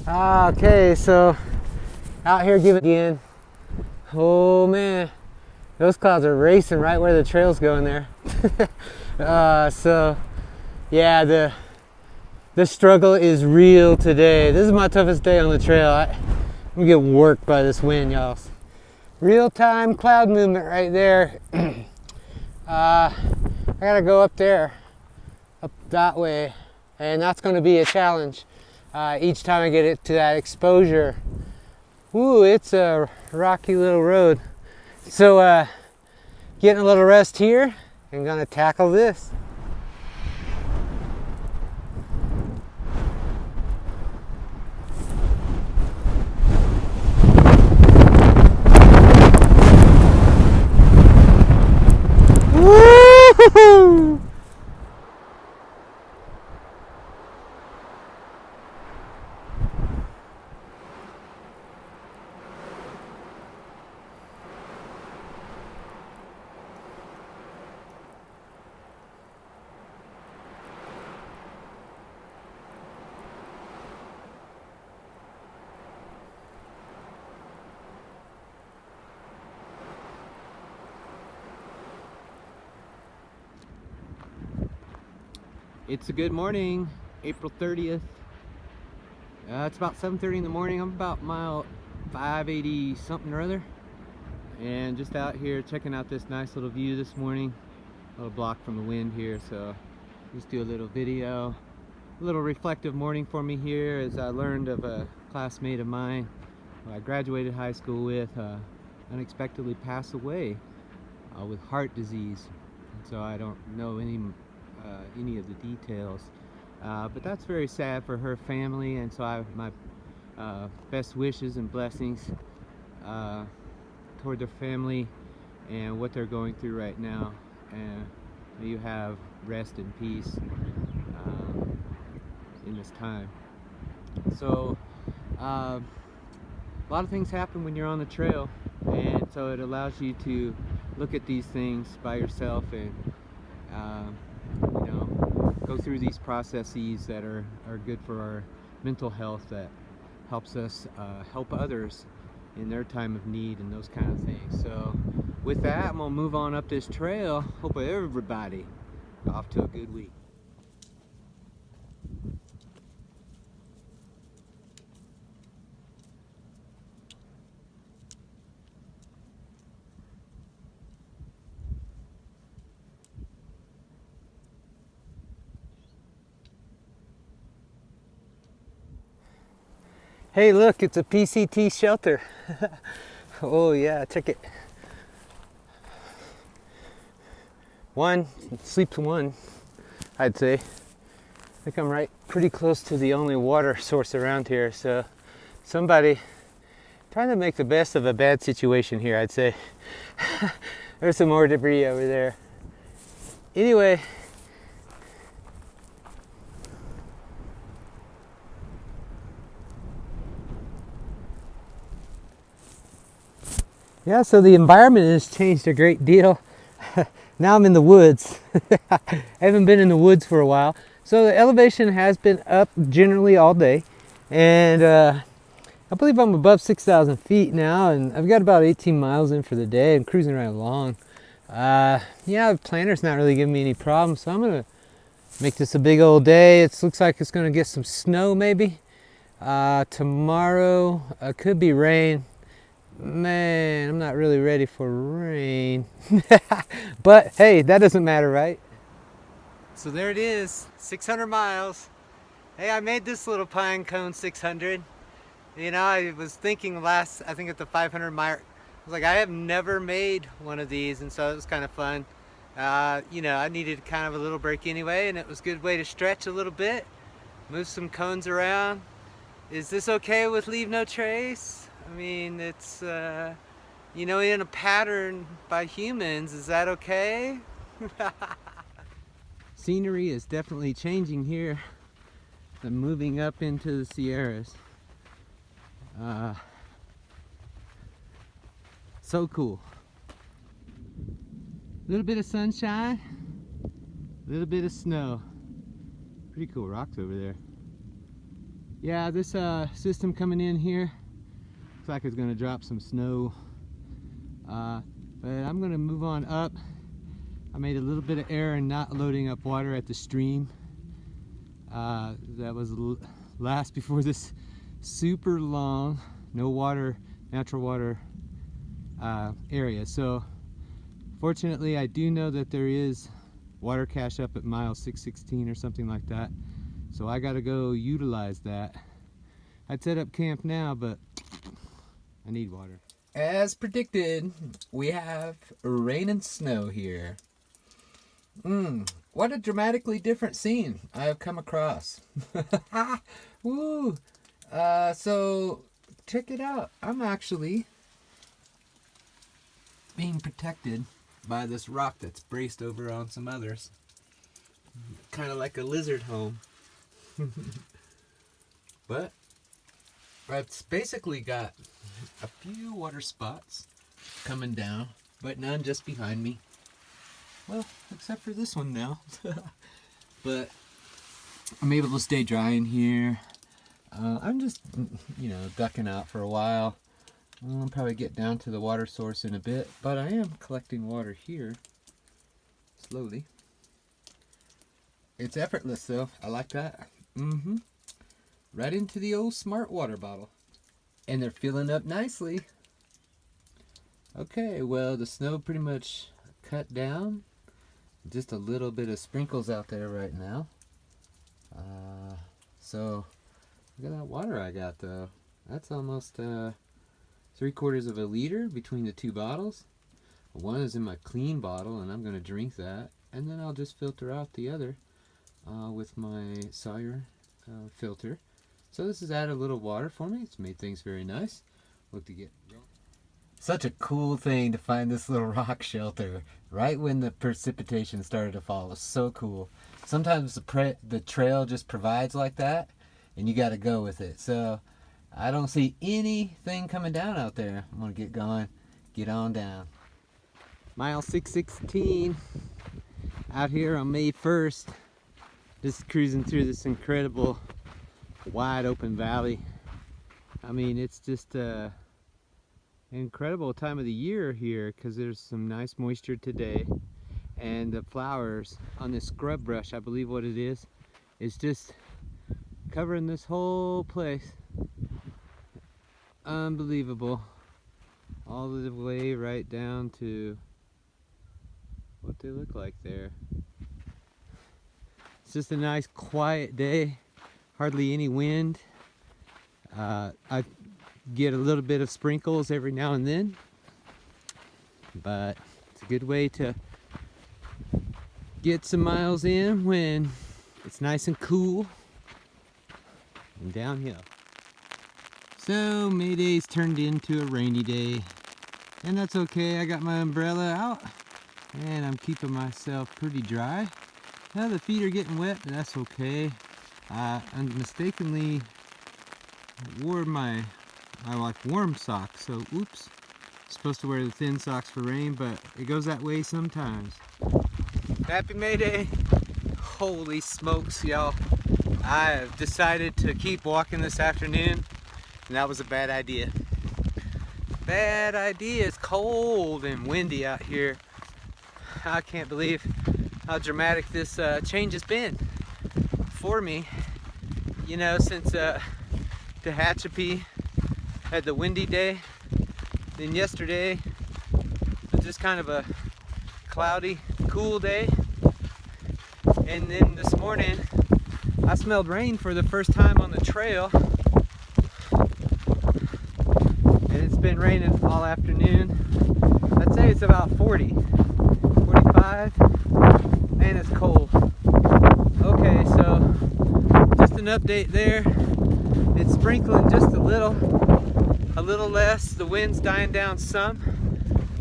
Okay, so out here giving again. Oh man, those clouds are racing right where the trail's going there. So yeah, the struggle is real today. This is my toughest day on the trail. I'm gonna get worked by this wind, y'all. Real-time cloud movement right there. I gotta go up there, up that way, and that's gonna be a challenge. Each time I get it to that exposure. Ooh, it's a rocky little road. So getting a little rest here and gonna tackle this. Woo-hoo-hoo! It's a good morning, April 30th. It's about 7:30 in the morning. I'm about mile 580 something or other, and just out here checking out this nice little view this morning. A little block from the wind here, so just do a little video. A little reflective morning for me here, as I learned of a classmate of mine who I graduated high school with unexpectedly passed away with heart disease. So I don't know any of the details, but that's very sad for her family, and so I have my best wishes and blessings toward their family and what they're going through right now, and may you have rest and peace in this time. So a lot of things happen when you're on the trail, and so it allows you to look at these things by yourself and you know, go through these processes that are good for our mental health, that helps us help others in their time of need and those kind of things. So with that, I'm gonna move on up this trail. Hope everybody off to a good week. Hey, look, it's a PCT shelter. Oh yeah, check it. One, sleeps one, I'd say. I think I'm right pretty close to the only water source around here, so somebody trying to make the best of a bad situation here, I'd say. There's some more debris over there. Anyway, yeah, so the environment has changed a great deal. Now I'm in the woods. I haven't been in the woods for a while. So the elevation has been up generally all day. And I believe I'm above 6,000 feet now. And I've got about 18 miles in for the day and cruising right along. Yeah, the planner's not really giving me any problems. So I'm going to make this a big old day. It looks like it's going to get some snow maybe. Tomorrow could be rain. Man, I'm not really ready for rain. But hey, that doesn't matter, right? So there it is, 600 miles. Hey, I made this little pine cone 600. You know, I was thinking I think at the 500 mark, I was like, I have never made one of these, and so it was kind of fun. You know, I needed kind of a little break anyway, and it was a good way to stretch a little bit, move some cones around. Is this okay with Leave No Trace? I mean, it's, you know, in a pattern by humans. Is that okay? Scenery is definitely changing here. I'm moving up into the Sierras. So cool. A little bit of sunshine, a little bit of snow. Pretty cool rocks over there. Yeah, this system coming in here looks like it's gonna drop some snow, but I'm gonna move on up. I made a little bit of error in not loading up water at the stream. That was last before this super long no water, natural water area. So fortunately I do know that there is water cache up at mile 616 or something like that, so I gotta go utilize that. I'd set up camp now, but I need water. As predicted, we have rain and snow here. What a dramatically different scene I have come across. Woo! So check it out. I'm actually being protected by this rock that's braced over on some others. Kind of like a lizard home. But it's basically got a few water spots coming down, but none just behind me. Well, except for this one now. But I'm able to stay dry in here. I'm just, ducking out for a while. I'll probably get down to the water source in a bit, but I am collecting water here, slowly. It's effortless though, I like that. Right into the old smart water bottle. And they're filling up nicely. Okay, well the snow pretty much cut down. Just a little bit of sprinkles out there right now. So look at that water I got though. That's almost 3/4 of a liter between the two bottles. One is in my clean bottle and I'm going to drink that, and then I'll just filter out the other with my Sawyer filter. So this has added a little water for me. It's made things very nice. Look to get such a cool thing to find this little rock shelter right when the precipitation started to fall. It's so cool. Sometimes the trail just provides like that, and you got to go with it. So I don't see anything coming down out there. I'm gonna get going, get on down. Mile 616 out here on May 1st. Just cruising through this incredible wide open valley. I mean, it's just incredible time of the year here because there's some nice moisture today, and the flowers on this scrub brush, I believe what it is just covering this whole place. Unbelievable. All the way right down to what they look like there. It's just a nice quiet day, hardly any wind. I get a little bit of sprinkles every now and then, but it's a good way to get some miles in when it's nice and cool and downhill. So May Day's turned into a rainy day, and that's okay. I got my umbrella out and I'm keeping myself pretty dry. Now the feet are getting wet, but that's okay. I mistakenly wore my warm socks, so oops. Supposed to wear the thin socks for rain, but it goes that way sometimes. Happy May Day. Holy smokes, y'all. I have decided to keep walking this afternoon, and that was a bad idea. Bad idea. It's cold and windy out here. I can't believe how dramatic this change has been for me. You know, since Tehachapi had the windy day, then yesterday was just kind of a cloudy, cool day, and then this morning I smelled rain for the first time on the trail, and it's been raining all afternoon. I'd say it's about 40, 45, and it's cold. Okay, so just an update there. It's sprinkling just a little less. The wind's dying down some.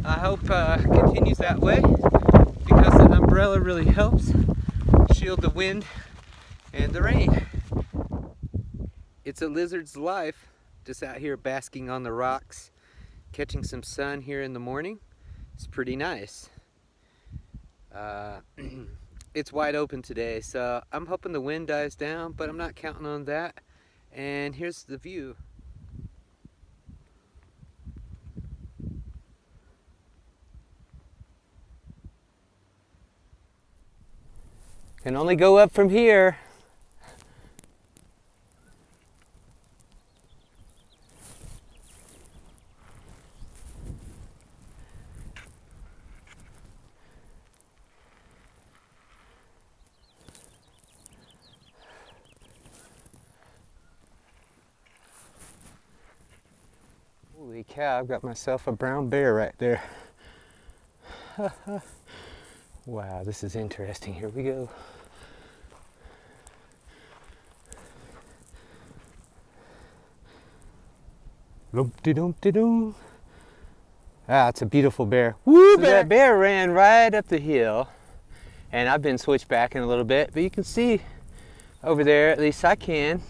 I hope continues that way, because the umbrella really helps shield the wind and the rain. It's a lizard's life just out here basking on the rocks, catching some sun here in the morning. It's pretty nice. It's wide open today, so I'm hoping the wind dies down, but I'm not counting on that. And here's the view. Can only go up from here. Holy cow, I've got myself a brown bear right there. Wow, this is interesting. Here we go. Lumpty-dumpty-doo. Ah, it's a beautiful bear. Woo, so that bear ran right up the hill, and I've been switchbacking a little bit, but you can see over there, at least I can,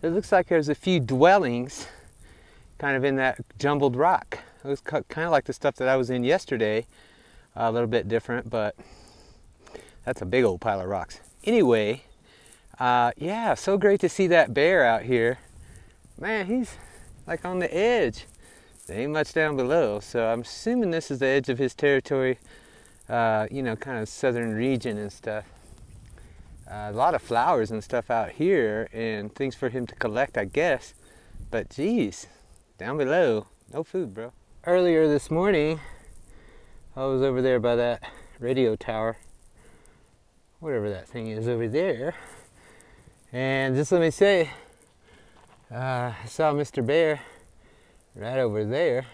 it looks like there's a few dwellings kind of in that jumbled rock. It was kind of like the stuff that I was in yesterday, a little bit different, but that's a big old pile of rocks. Anyway, yeah, so great to see that bear out here. Man, he's like on the edge. There ain't much down below, so I'm assuming this is the edge of his territory, you know, kind of southern region and stuff. A lot of flowers and stuff out here and things for him to collect, I guess. But geez, down below, no food, bro. Earlier this morning, I was over there by that radio tower, whatever that thing is over there. And just let me say, I saw Mr. Bear right over there,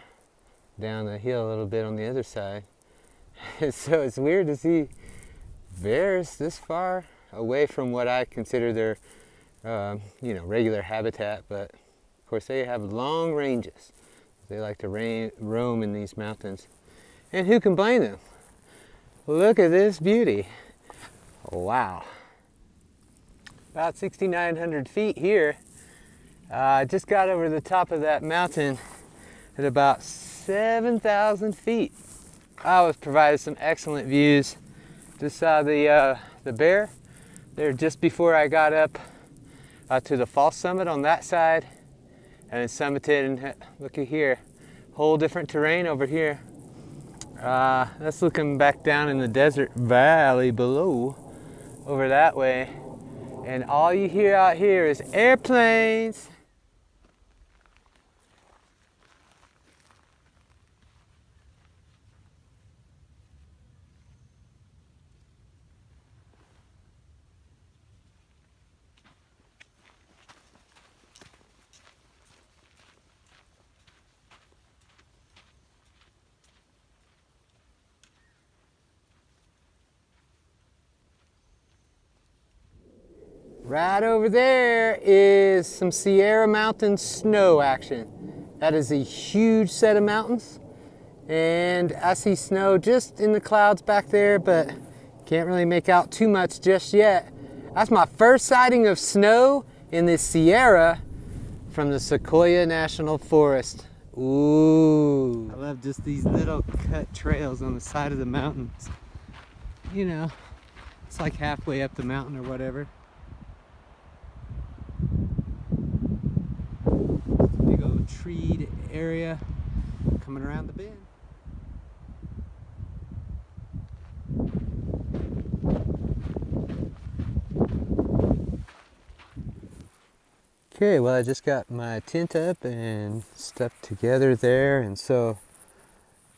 down the hill a little bit on the other side. So it's weird to see bears this far away from what I consider their, you know, regular habitat. But of course they have long ranges. They like to roam in these mountains. And who can blame them? Look at this beauty. Wow. About 6,900 feet here. I just got over the top of that mountain at about 7,000 feet. I was provided some excellent views. Just saw the bear there just before I got up to the false summit on that side, and then summited, and look at here, whole different terrain over here. That's looking back down in the desert valley below, over that way, and all you hear out here is airplanes. Right over there is some Sierra Mountain snow action. That is a huge set of mountains, and I see snow just in the clouds back there, but can't really make out too much just yet. That's my first sighting of snow in the Sierra from the Sequoia National Forest. Ooh. I love just these little cut trails on the side of the mountains. You know, it's like halfway up the mountain or whatever. Big old treed area coming around the bend. Okay, well, I just got my tent up and stuff together there, and so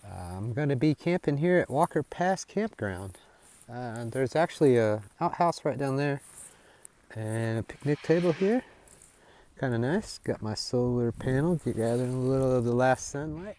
I'm going to be camping here at Walker Pass Campground. There's actually a outhouse right down there and a picnic table here. Kind of nice. Got my solar panel gathering a little of the last sunlight.